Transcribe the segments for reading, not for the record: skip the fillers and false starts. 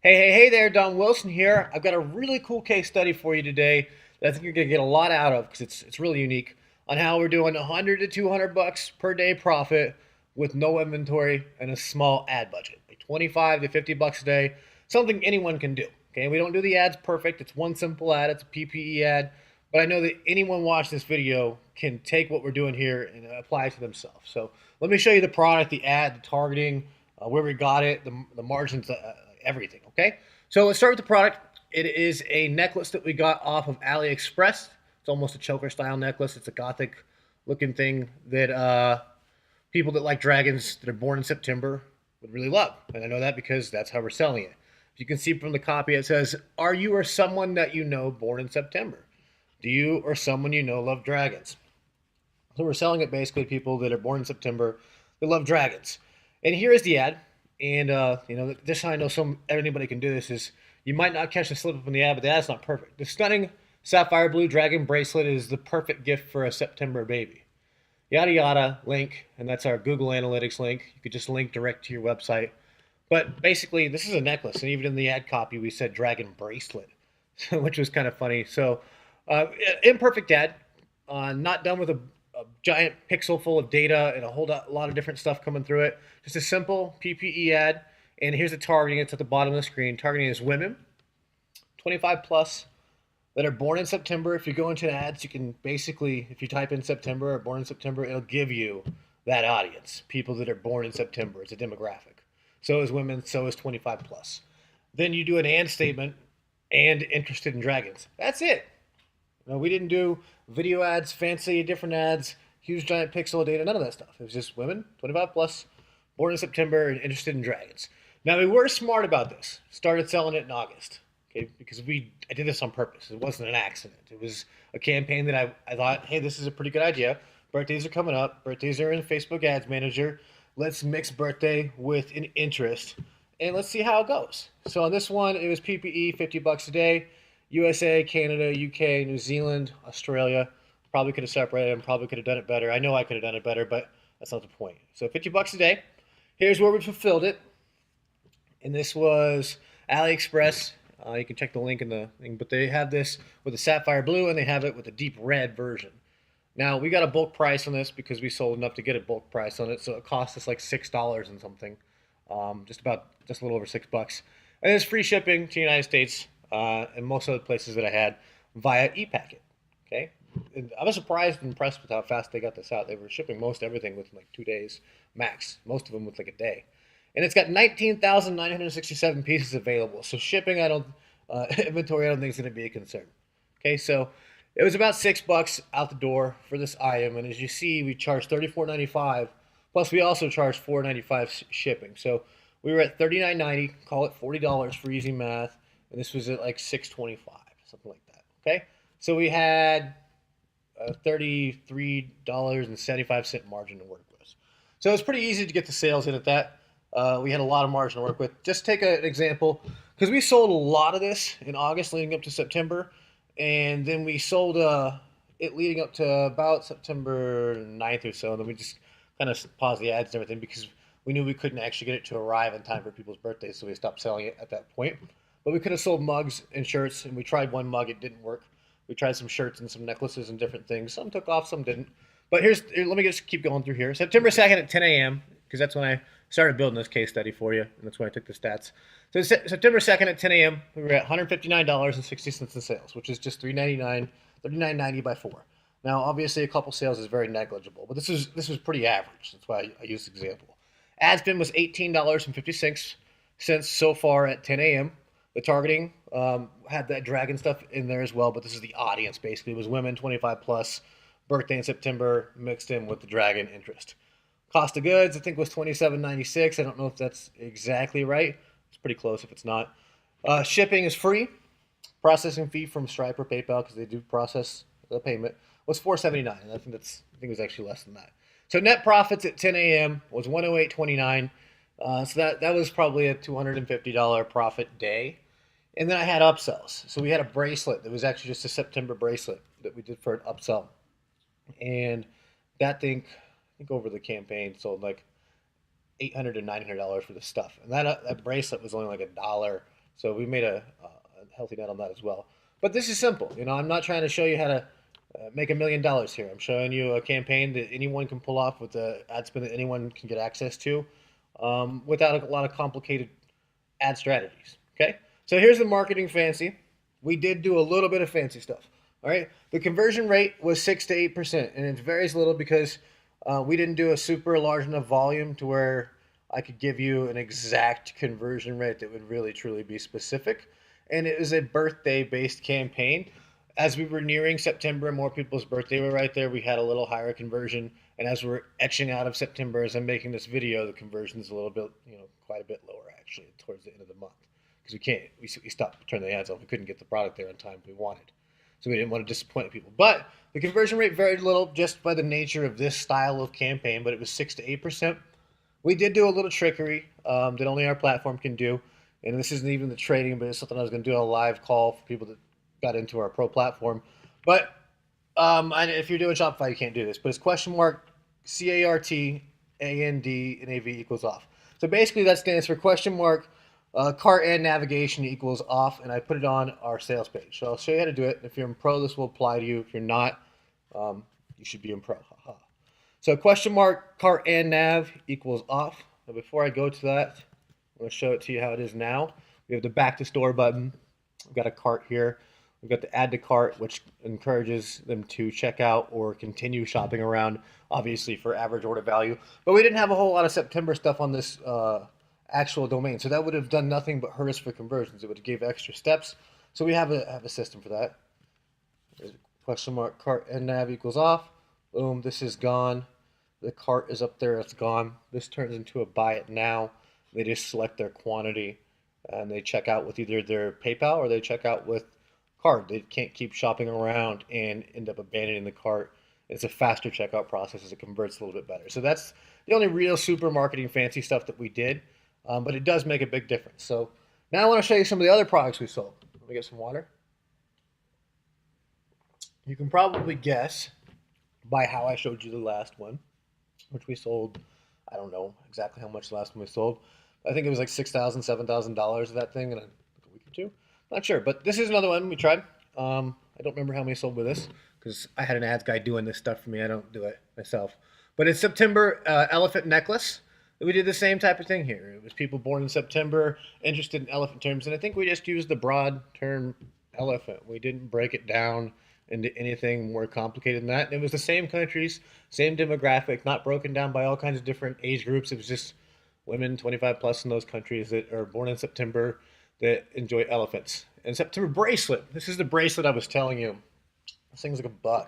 Hey there, Don Wilson here. I've got a really cool case study for you today that I think you're going to get a lot out of because it's really unique on how we're doing 100 to 200 bucks per day profit with no inventory and a small ad budget. Like 25 to 50 bucks a day, something anyone can do. Okay, we don't do the ads perfect. It's one simple ad, it's a PPE ad, but I know that anyone watching this video can take what we're doing here and apply it to themselves. So let me show you the product, the ad, the targeting, where we got it, the margins, everything. Okay, so let's start with the product. It is a necklace that we got off of AliExpress. It's almost a choker style necklace. It's a gothic looking thing that people that like dragons that are born in September would really love. And I know that because that's how we're selling it. If you can see from the copy, it says, "Are you or someone that you know born in September? Do you or someone you know love dragons?" So we're selling it basically to people that are born in September that love dragons. And here is the ad. And this I know anybody can do this is you might not catch the slip up in the ad, but the ad's not perfect. The stunning sapphire blue dragon bracelet is the perfect gift for a September baby. Yada yada link, and that's our Google Analytics link. You could just link direct to your website. But basically, this is a necklace, and even in the ad copy, we said dragon bracelet, which was kind of funny. So, imperfect ad, not done with a giant pixel full of data and a lot of different stuff coming through it. Just a simple PPE ad. And here's the targeting. It's at the bottom of the screen. Targeting is women, 25 plus, that are born in September. If you go into ads, you can basically, if you type in September or born in September, it'll give you that audience, people that are born in September. It's a demographic. So is women, so is 25 plus. Then you do an and statement and interested in dragons. That's it. No, we didn't do video ads, fancy different ads, huge giant pixel data, none of that stuff. It was just women, 25 plus, born in September and interested in dragons. Now we were smart about this. Started selling it in August, okay? Because I did this on purpose. It wasn't an accident. It was a campaign that I thought, hey, this is a pretty good idea. Birthdays are coming up. Birthdays are in Facebook Ads Manager. Let's mix birthday with an interest, and let's see how it goes. So on this one, it was PPE, 50 bucks a day. USA, Canada, UK, New Zealand, Australia. Probably could have separated them, probably could have done it better. I know I could have done it better, but that's not the point. So 50 bucks a day. Here's where we fulfilled it. And this was AliExpress. You can check the link in the thing, but they have this with a sapphire blue and they have it with a deep red version. Now we got a bulk price on this because we sold enough to get a bulk price on it, so it cost us like $6 and something, just a little over $6. And it's free shipping to the United States and most other places that I had via ePacket. Okay, and I was surprised and impressed with how fast they got this out. They were shipping most everything within like 2 days max. Most of them with like a day. And it's got 19,967 pieces available. So shipping, inventory, I don't think is going to be a concern. Okay, so it was about $6 out the door for this item, and as you see, we charged $34.95. Plus, we also charged $4.95 shipping. So we were at $39.90. Call it $40 for easy math, and this was at like $6.25, something like that. Okay, so we had $33.75 margin to work with. So it's pretty easy to get the sales in at that. We had a lot of margin to work with. Just take an example, because we sold a lot of this in August leading up to September, and then we sold it leading up to about September 9th or so, and then we just kind of paused the ads and everything because we knew we couldn't actually get it to arrive in time for people's birthdays, so we stopped selling it at that point. But we could have sold mugs and shirts, and we tried one mug, it didn't work. We tried some shirts and some necklaces and different things. Some took off, some didn't. But let me just keep going through here. September 2nd at 10 a.m., because that's when I started building this case study for you, and that's when I took the stats. So September 2nd at 10 a.m., we were at $159.60 in sales, which is just $39.90 by 4. Now, obviously, a couple sales is very negligible, but this was pretty average. That's why I used the example. Ad spend was $18.56 so far at 10 a.m. The targeting had that dragon stuff in there as well, but this is the audience basically. It was women 25 plus, birthday in September, mixed in with the dragon interest. Cost of goods, I think, was $27.96. I don't know if that's exactly right. It's pretty close if it's not. Shipping is free. Processing fee from Stripe or PayPal, because they do process the payment, was $4.79. And I think it was actually less than that. So net profits at 10 a.m. was $108.29. So that was probably a $250 profit day. And then I had upsells. So we had a bracelet that was actually just a September bracelet that we did for an upsell. And that thing, I think over the campaign, sold like $800 to $900 for the stuff. And that bracelet was only like So we made a healthy net on that as well. But this is simple. I'm not trying to show you how to make $1,000,000 here. I'm showing you a campaign that anyone can pull off with the ad spend that anyone can get access to, without a lot of complicated ad strategies. Okay, so here's the marketing fancy. We did do a little bit of fancy stuff. All right, the conversion rate was 6 to 8%, and it varies a little because we didn't do a super large enough volume to where I could give you an exact conversion rate that would really truly be specific. And it was a birthday based campaign. As we were nearing September and more people's birthday were right there, we had a little higher conversion. And as we're etching out of September, as I'm making this video, the conversion is a little bit, quite a bit lower actually towards the end of the month, because we stopped turning the ads off. We couldn't get the product there in time we wanted. So we didn't want to disappoint people. But the conversion rate varied a little just by the nature of this style of campaign, but it was 6 to 8%. We did do a little trickery that only our platform can do. And this isn't even the trading, but it's something I was going to do on a live call for people that got into our pro platform. But if you're doing Shopify, you can't do this. But it's question mark CART AND NAV equals off. So basically that stands for question mark cart and navigation equals off, and I put it on our sales page. So I'll show you how to do it. If you're in pro, this will apply to you. If you're not, you should be in pro. Haha. So question mark cart and nav equals off. Now before I go to that, I'm going to show it to you how it is now. We have the back to store button. We've got a cart here. We've got the add to cart, which encourages them to check out or continue shopping around, obviously for average order value. But we didn't have a whole lot of September stuff on this actual domain, so that would have done nothing but hurt us for conversions. It would have gave extra steps. So we have a system for that. There's a question mark cart and nav equals off. Boom, this is gone. The cart is up there, it's gone. This turns into a buy it now. They just select their quantity and they check out with either their PayPal or they check out with card. They can't keep shopping around and end up abandoning the cart. It's a faster checkout process as it converts a little bit better. So that's the only real super marketing fancy stuff that we did, but it does make a big difference. So now I want to show you some of the other products we sold. Let me get some water. You can probably guess by how I showed you the last one, which we sold. I don't know exactly how much the last one we sold. I think it was like $6,000, $7,000 of that thing in a week or two. Not sure, but this is another one we tried. I don't remember how many sold with this because I had an ads guy doing this stuff for me. I don't do it myself. But it's September elephant necklace. We did the same type of thing here. It was people born in September, interested in elephant terms, and I think we just used the broad term elephant. We didn't break it down into anything more complicated than that. And it was the same countries, same demographic, not broken down by all kinds of different age groups. It was just women 25 plus in those countries that are born in September that enjoy elephants. And September bracelet. This is the bracelet I was telling you. This thing's like $1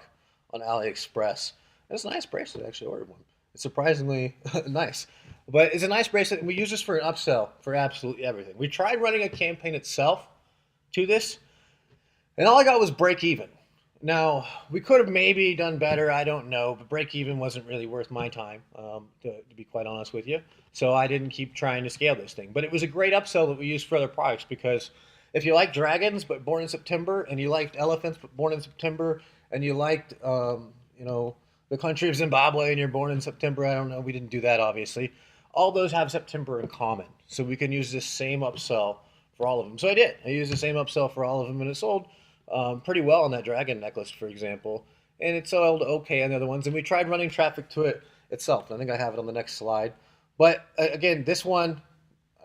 on AliExpress. And it's a nice bracelet. I actually ordered one. It's surprisingly nice. But it's a nice bracelet, and we use this for an upsell for absolutely everything. We tried running a campaign itself to this, and all I got was break even. Now, we could have maybe done better, I don't know, but break even wasn't really worth my time, to be quite honest with you. So I didn't keep trying to scale this thing. But it was a great upsell that we used for other products, because if you like dragons but born in September, and you liked elephants but born in September, and you liked, the country of Zimbabwe and you're born in September, I don't know, we didn't do that obviously. All those have September in common. So we can use this same upsell for all of them. So I did. I used the same upsell for all of them, and it sold pretty well on that dragon necklace, for example, and it sold okay on the other ones. And we tried running traffic to it itself. I think I have it on the next slide. But again, this one,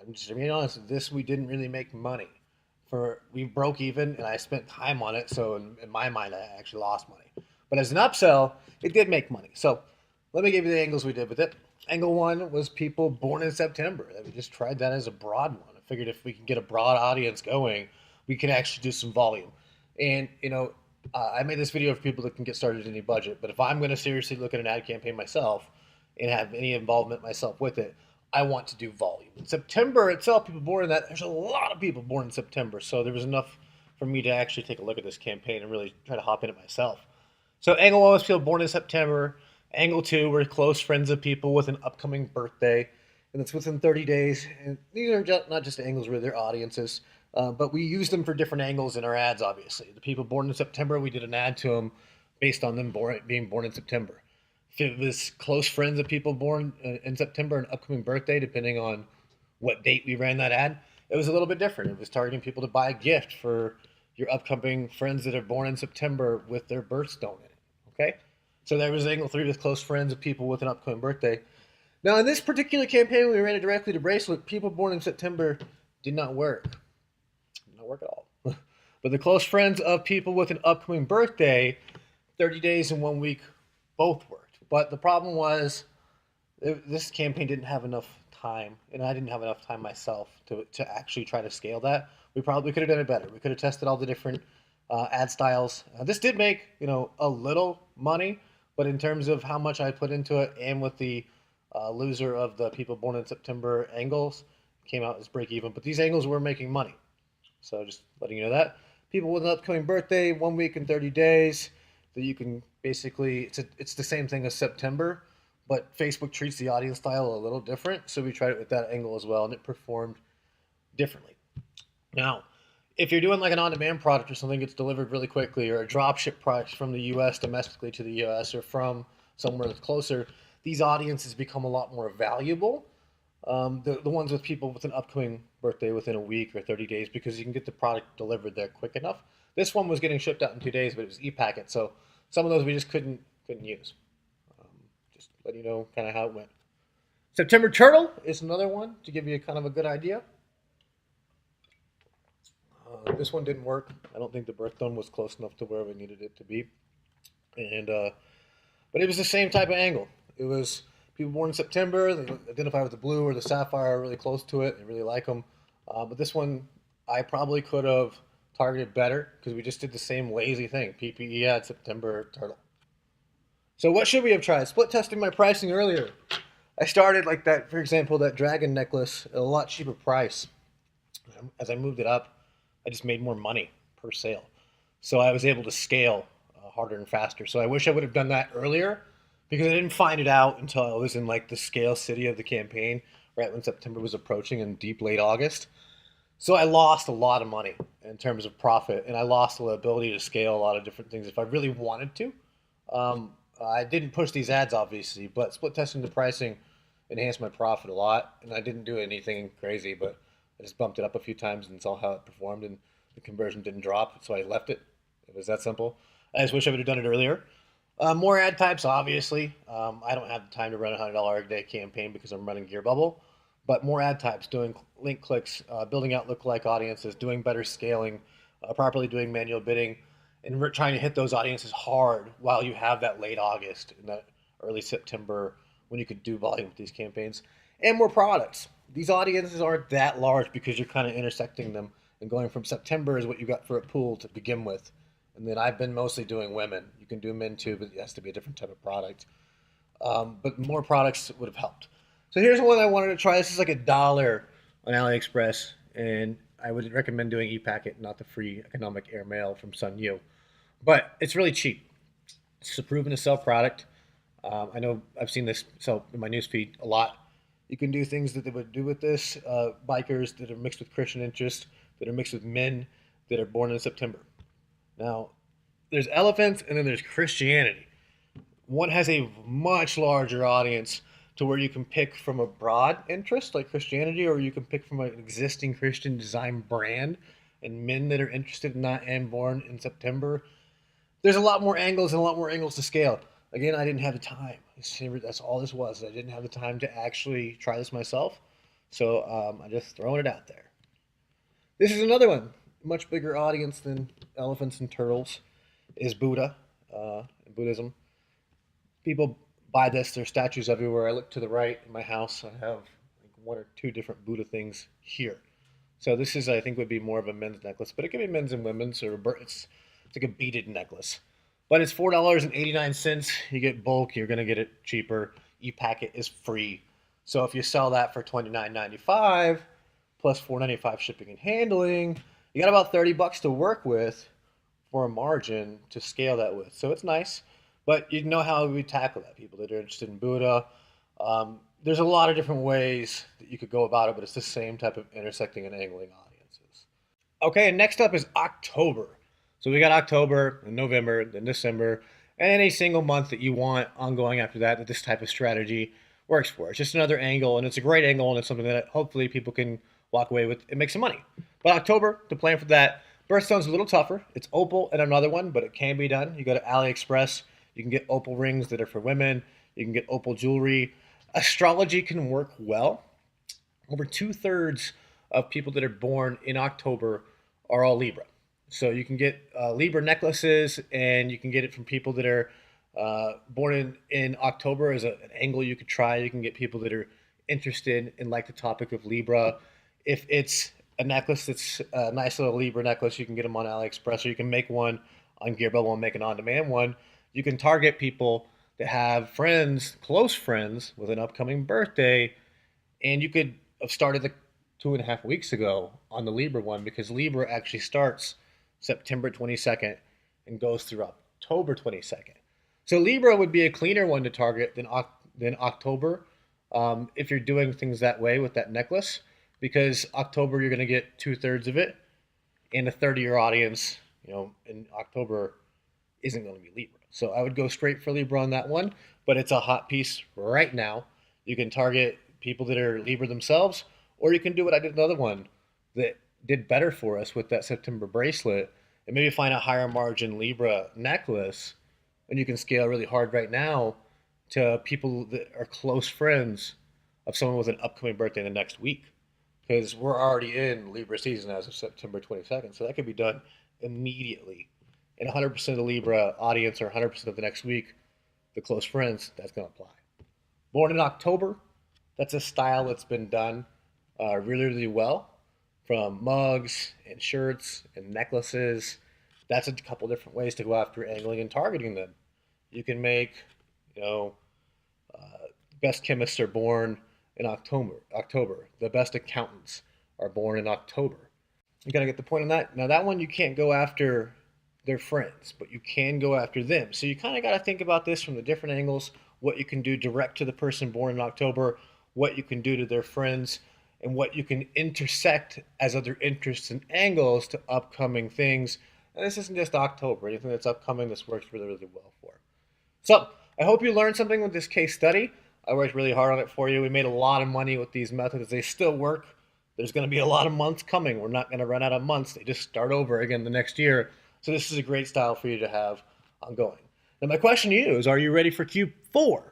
I'm just being honest, this we didn't really make money. We broke even, and I spent time on it. So in my mind, I actually lost money. But as an upsell, it did make money. So let me give you the angles we did with it. Angle one was people born in September. We just tried that as a broad one. I figured if we can get a broad audience going, we can actually do some volume. And, I made this video for people that can get started at any budget. But if I'm going to seriously look at an ad campaign myself and have any involvement myself with it, I want to do volume. In September itself, people born in that, there's a lot of people born in September. So there was enough for me to actually take a look at this campaign and really try to hop in it myself. So angle one was people born in September. Angle two were close friends of people with an upcoming birthday. And it's within 30 days. And these are not just angles, really, they're audiences. But we use them for different angles in our ads, obviously. The people born in September, we did an ad to them based on them being born in September. If it was close friends of people born in September, an upcoming birthday, depending on what date we ran that ad, it was a little bit different. It was targeting people to buy a gift for your upcoming friends that are born in September with their birthstone in it. Okay? So there was angle 3 with close friends of people with an upcoming birthday. Now, in this particular campaign, we ran it directly to Bracelet. People born in September did not work. Did not work at all. But the close friends of people with an upcoming birthday, 30 days and 1 week, both worked. But the problem was this campaign didn't have enough time, and I didn't have enough time myself to actually try to scale that. We probably could have done it better. We could have tested all the different ad styles. This did make a little money, but in terms of how much I put into it, and with the loser of the people born in September angles, came out as break even. But these angles were making money, so just letting you know that. People with an upcoming birthday, 1 week and 30 days, that you can basically, it's the same thing as September, but Facebook treats the audience style a little different. So we tried it with that angle as well, and it performed differently. Now, if you're doing like an on-demand product or something that's delivered really quickly, or a dropship product from the US domestically to the US, or from somewhere that's closer, these audiences become a lot more valuable. The ones with people with an upcoming birthday within a week or 30 days, because you can get the product delivered there quick enough. This one was getting shipped out in 2 days, but it was e-packet, so some of those we just couldn't use. Just let you know kind of how it went. September Turtle is another one to give you kind of a good idea. This one didn't work. I don't think the birthstone was close enough to where we needed it to be, and but it was the same type of angle. It was people born in September, they identify with the blue or the sapphire, really close to it, they really like them. But this one, I probably could have targeted better, because we just did the same lazy thing. PPE ad, September Turtle. So what should we have tried? Split testing my pricing earlier. I started like that, for example, that dragon necklace at a lot cheaper price. As I moved it up, I just made more money per sale. So I was able to scale harder and faster. So I wish I would have done that earlier, because I didn't find it out until I was in like the scale city of the campaign, right when September was approaching in deep late August. So I lost a lot of money in terms of profit, and I lost the ability to scale a lot of different things if I really wanted to. I didn't push these ads, obviously, but split testing the pricing enhanced my profit a lot, and I didn't do anything crazy, but I just bumped it up a few times and saw how it performed, and the conversion didn't drop, so I left it. It was that simple. I just wish I would have done it earlier. More ad types, obviously. I don't have the time to run a $100 a day campaign because I'm running GearBubble, but more ad types, doing link clicks, building out lookalike audiences, doing better scaling, properly doing manual bidding, and we're trying to hit those audiences hard while you have that late August and that early September when you could do volume with these campaigns. And more products. These audiences aren't that large because you're kind of intersecting them, and going from September is what you got for a pool to begin with. And then I've been mostly doing women. You can do men too, but it has to be a different type of product. But more products would have helped. So here's one I wanted to try. This is like $1 on AliExpress, and I would recommend doing e-packet, not the free economic airmail from Sun Yu. But it's really cheap. It's a proven to sell product. I know I've seen this sell in my newsfeed a lot. You can do things that they would do with this. Bikers that are mixed with Christian interest, that are mixed with men that are born in September. Now, there's elephants and then there's Christianity. One has a much larger audience to where you can pick from a broad interest like Christianity, or you can pick from an existing Christian design brand, and men that are interested in that and born in September. There's a lot more angles and a lot more angles to scale. Again, I didn't have the time. That's all this was. I didn't have the time to actually try this myself. So I'm just throwing it out there. This is another one. Much bigger audience than elephants and turtles is Buddha, in Buddhism. People buy this. There's statues everywhere. I look to the right in my house. I have like 1 or 2 different Buddha things here. So this is, I think, would be more of a men's necklace, but it can be men's and women's, or it's like a beaded necklace. But it's $4.89. You get bulk, you're going to get it cheaper. E-packet is free. So if you sell that for $29.95 plus $4.95 shipping and handling, you got about $30 to work with for a margin to scale that with. So it's nice, but you know how we tackle that. People that are interested in Buddha. There's a lot of different ways that you could go about it, but it's the same type of intersecting and angling audiences. Okay, and next up is October. So we got October, and November, then December, and any single month that you want ongoing after that this type of strategy works for. It's just another angle, and it's a great angle, and it's something that hopefully people can walk away with and make some money. But October, to plan for that, birthstone's a little tougher. It's opal and another one, but it can be done. You go to AliExpress, you can get opal rings that are for women. You can get opal jewelry. Astrology can work well. Over 2/3 of people that are born in October are all Libra. So you can get Libra necklaces, and you can get it from people that are born in October as an angle you could try. You can get people that are interested in like the topic of Libra. If it's a necklace that's a nice little Libra necklace, you can get them on AliExpress, or you can make one on GearBubble and make an on-demand one. You can target people that have friends, close friends, with an upcoming birthday, and you could have started the 2.5 weeks ago on the Libra one, because Libra actually starts September 22nd and goes through October 22nd. So Libra would be a cleaner one to target than October, if you're doing things that way with that necklace, because October you're going to get 2/3 of it, and a third of your audience, in October isn't going to be Libra. So I would go straight for Libra on that one, but it's a hot piece right now. You can target people that are Libra themselves, or you can do what I did another one that did better for us with that September bracelet, and maybe find a higher margin Libra necklace, and you can scale really hard right now to people that are close friends of someone with an upcoming birthday in the next week, because we're already in Libra season as of September 22nd. So that could be done immediately. And 100% of the Libra audience, or 100% of the next week, the close friends, that's going to apply. Born in October, that's a style that's been done really, really well, from mugs and shirts and necklaces. That's a couple different ways to go after angling and targeting them. You can make, best chemists are born in October. The best accountants are born in October. You got to get the point on that. Now, that one you can't go after their friends, but you can go after them. So you kind of got to think about this from the different angles, what you can do direct to the person born in October, what you can do to their friends, and what you can intersect as other interests and angles to upcoming things. And this isn't just October. Anything that's upcoming, this works really, really well for. So I hope you learned something with this case study. I worked really hard on it for you. We made a lot of money with these methods. They still work. There's going to be a lot of months coming. We're not going to run out of months. They just start over again the next year. So this is a great style for you to have ongoing. Now my question to you is, are you ready for Q4?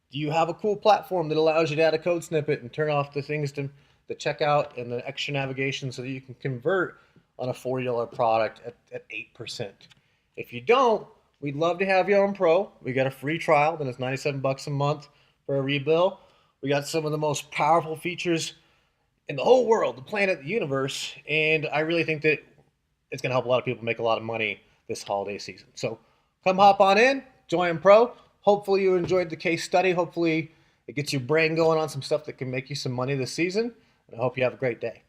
Do you have a cool platform that allows you to add a code snippet and turn off the things to the checkout and the extra navigation so that you can convert on a $40 product at 8%? If you don't, we'd love to have you on Pro. We got a free trial, then it's $97 a month for a rebill. We got some of the most powerful features in the whole world, the planet, the universe, and I really think that it's going to help a lot of people make a lot of money this holiday season. So come hop on in, join Pro. Hopefully you enjoyed the case study. Hopefully it gets your brain going on some stuff that can make you some money this season. And I hope you have a great day.